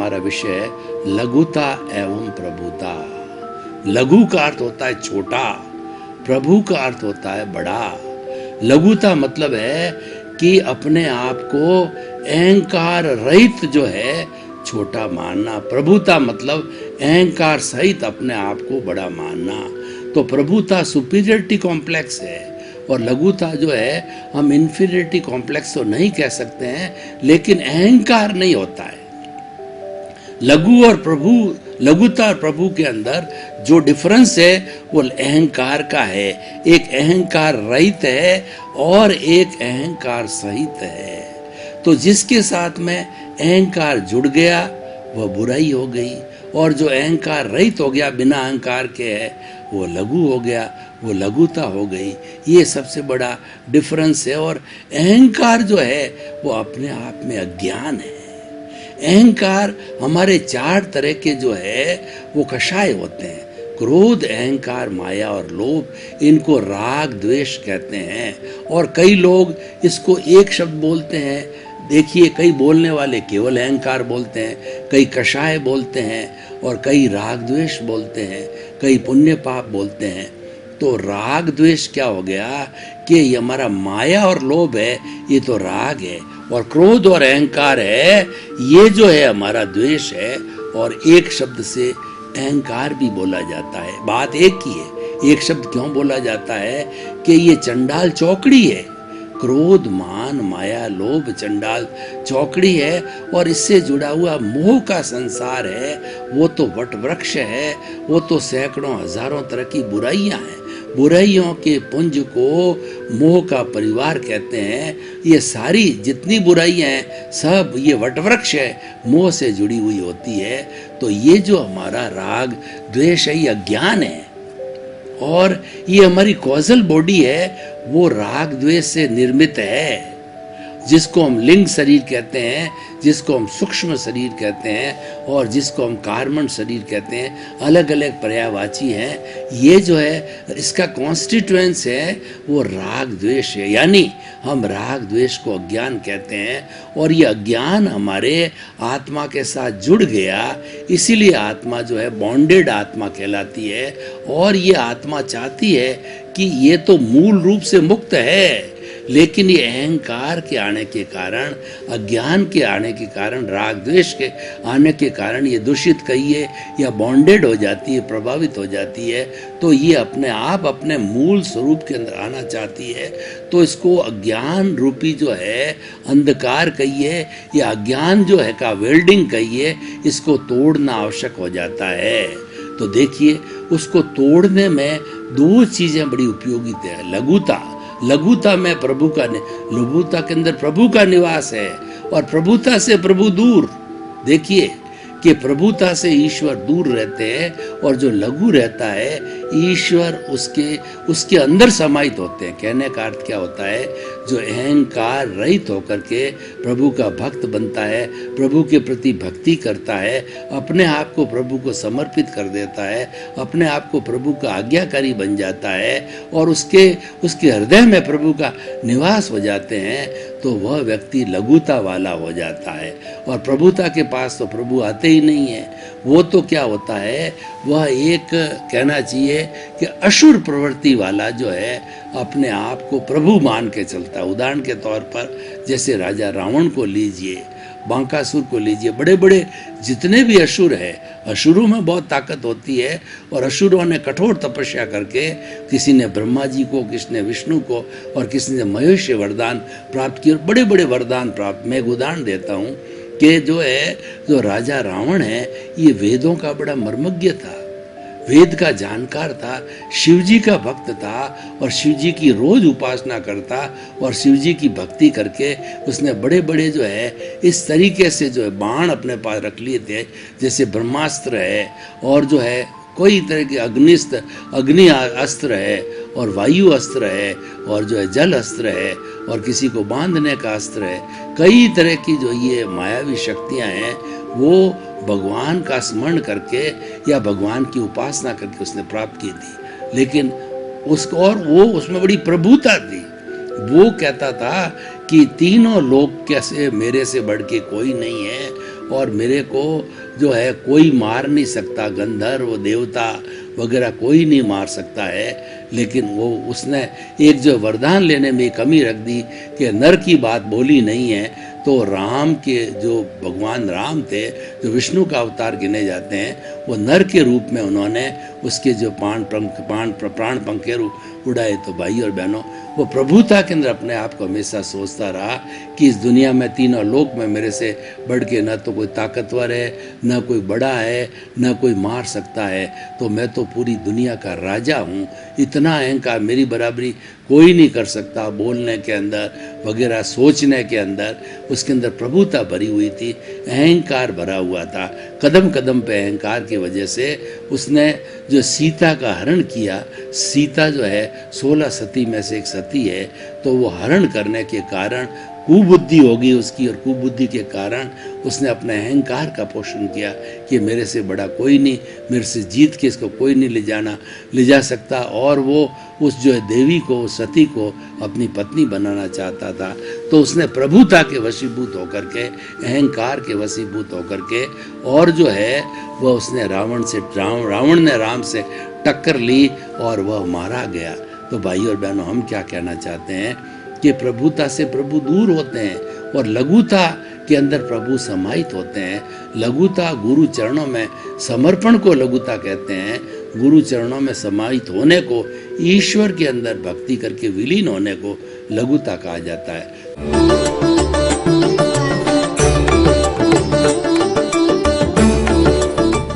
हमारा विषय है लघुता एवं प्रभुता। लघु का अर्थ होता है छोटा, प्रभु का अर्थ होता है बड़ा। लघुता मतलब है कि अपने आप को अहंकार रहित जो है छोटा मानना। प्रभुता मतलब अहंकार सहित अपने आप को बड़ा मानना। तो प्रभुता सुपीरियरिटी कॉम्प्लेक्स है और लघुता जो है हम इन्फीरियरिटी कॉम्प्लेक्स तो नहीं कह सकते हैं, लेकिन अहंकार नहीं होता है। लघु और प्रभु, लघुता और प्रभु के अंदर जो डिफरेंस है वो अहंकार का है। एक अहंकार रहित है और एक अहंकार सहित है। तो जिसके साथ में अहंकार जुड़ गया वह बुराई हो गई, और जो अहंकार रहित हो गया, बिना अहंकार के है, वो लघु हो गया, वो लघुता हो गई। ये सबसे बड़ा डिफरेंस है। और अहंकार जो है वो अपने आप में अज्ञान है। अहंकार हमारे 4 तरह के जो है वो कषाय होते हैं, क्रोध, अहंकार, माया और लोभ। इनको राग द्वेष कहते हैं। और कई लोग इसको एक शब्द बोलते हैं। देखिए, कई बोलने वाले केवल अहंकार बोलते हैं, कई कषाय बोलते हैं और कई राग द्वेष बोलते हैं, कई पुण्य पाप बोलते हैं। तो राग द्वेष क्या हो गया कि ये हमारा माया और लोभ है, ये तो राग है, और क्रोध और अहंकार है, ये जो है हमारा द्वेष है। और एक शब्द से अहंकार भी बोला जाता है। बात एक ही है। एक शब्द क्यों बोला जाता है कि ये चंडाल चौकड़ी है। क्रोध, मान, माया, लोभ चंडाल चौकड़ी है, और इससे जुड़ा हुआ मोह का संसार है। वो तो वट वृक्ष है, वो तो सैकड़ों हजारों तरह की बुराइयां हैं। बुराइयों के पुंज को मोह का परिवार कहते हैं। ये सारी जितनी बुराइयां हैं सब ये वटवृक्ष है, मोह से जुड़ी हुई होती है। तो ये जो हमारा राग द्वेष है ये अज्ञान है, और ये हमारी कॉजल बॉडी है वो राग द्वेष से निर्मित है। जिसको हम लिंग शरीर कहते हैं, जिसको हम सूक्ष्म शरीर कहते हैं, और जिसको हम कार्बन शरीर कहते हैं, अलग अलग पर्यायवाची हैं। ये जो है इसका कॉन्स्टिट्यूएंस है वो राग द्वेष है। यानी हम राग द्वेष को अज्ञान कहते हैं, और ये अज्ञान हमारे आत्मा के साथ जुड़ गया, इसीलिए आत्मा जो है बॉन्डेड आत्मा कहलाती है। और ये आत्मा चाहती है कि ये तो मूल रूप से मुक्त है, लेकिन ये अहंकार के आने के कारण, अज्ञान के आने के कारण, राग द्वेष के आने के कारण ये दूषित कहिए या बॉन्डेड हो जाती है, प्रभावित हो जाती है। तो ये अपने आप अपने मूल स्वरूप के अंदर आना चाहती है। तो इसको अज्ञान रूपी जो है अंधकार कहिए या अज्ञान जो है का वेल्डिंग कहिए, इसको तोड़ना आवश्यक हो जाता है। तो देखिए, उसको तोड़ने में 2 चीजें बड़ी उपयोगी है। लघुता, लघुता में प्रभु का, लघुता के अंदर प्रभु का निवास है, और प्रभुता से प्रभु दूर। देखिए कि प्रभुता से ईश्वर दूर रहते हैं, और जो लघु रहता है ईश्वर उसके अंदर समाहित होते हैं। कहने का अर्थ क्या होता है, जो अहंकार रहित होकर के प्रभु का भक्त बनता है, प्रभु के प्रति भक्ति करता है, अपने आप को प्रभु को समर्पित कर देता है, अपने आप को प्रभु का आज्ञाकारी बन जाता है, और उसके हृदय में प्रभु का निवास हो जाते हैं, तो वह व्यक्ति लघुता वाला हो जाता है। और प्रभुता के पास तो प्रभु आते ही नहीं है। वो तो क्या होता है, वह एक कहना चाहिए कि असुर प्रवृत्ति वाला जो है अपने आप को प्रभु मान के चलता है। उदाहरण के तौर पर जैसे राजा रावण को लीजिए, बांकासुर को लीजिए, बड़े बड़े जितने भी असुर है, असुरों में बहुत ताकत होती है, और असुरों ने कठोर तपस्या करके, किसी ने ब्रह्मा जी को, किसी ने विष्णु को, और किसी ने महेश वरदान प्राप्त किए, और बड़े बड़े वरदान प्राप्त। मैं एक उदाहरण देता हूँ कि जो राजा रावण है ये वेदों का बड़ा मर्मज्ञ था, वेद का जानकार था, शिवजी का भक्त था, और शिवजी की रोज उपासना करता, और शिवजी की भक्ति करके उसने बड़े बड़े जो है इस तरीके से जो है बाण अपने पास रख लिए थे, जैसे ब्रह्मास्त्र है, और जो है कोई तरह के अग्नि अस्त्र है, और वायु अस्त्र है, और जो है जल अस्त्र है, और किसी को बांधने का अस्त्र है। कई तरह की जो ये मायावी शक्तियां हैं वो भगवान का स्मरण करके या भगवान की उपासना करके उसने प्राप्त की थी। लेकिन उसको, और वो उसमें बड़ी प्रभुता थी। वो कहता था कि तीनों लोक कैसे मेरे से बढ़ के कोई नहीं है, और मेरे को जो है कोई मार नहीं सकता, गंधर्व देवता वगैरह कोई नहीं मार सकता है। लेकिन वो उसने एक जो वरदान लेने में कमी रख दी कि नर की बात बोली नहीं है। तो राम के जो भगवान राम थे, जो विष्णु का अवतार गिने जाते हैं, वो नर के रूप में उन्होंने उसके जो प्राण पंखे उड़ाए। तो भाई और बहनों, वो प्रभुता के अंदर अपने आप को हमेशा सोचता रहा कि इस दुनिया में तीनों लोक में मेरे से बढ़ के न तो कोई ताकतवर है, न कोई बड़ा है, न कोई मार सकता है। तो मैं तो पूरी दुनिया का राजा हूँ। इतना अहंकार, मेरी बराबरी कोई नहीं कर सकता। बोलने के अंदर वगैरह, सोचने के अंदर, उसके अंदर प्रभुता भरी हुई थी, अहंकार भरा हुआ था। कदम कदम पे अहंकार की वजह से उसने जो सीता का हरण किया, सीता जो है 16 सती में से एक सती है, तो वो हरण करने के कारण कुबुद्धि होगी उसकी, और कुबुद्धि के कारण उसने अपने अहंकार का पोषण किया कि मेरे से बड़ा कोई नहीं, मेरे से जीत के इसको कोई नहीं ले जा सकता। और वो उस जो है देवी को, सती को अपनी पत्नी बनाना चाहता था। तो उसने प्रभुता के वशीभूत होकर के, अहंकार के वशीभूत होकर के, और जो है वह उसने रावण ने राम से टक्कर ली और वह मारा गया। तो भाई और बहनों, हम क्या कहना चाहते हैं कि प्रभुता से प्रभु दूर होते हैं और लघुता के अंदर प्रभु समाहित होते हैं। लघुता, गुरु चरणों में समर्पण को लघुता कहते हैं। गुरु चरणों में समाहित होने को, ईश्वर के अंदर भक्ति करके विलीन होने को लघुता कहा जाता है।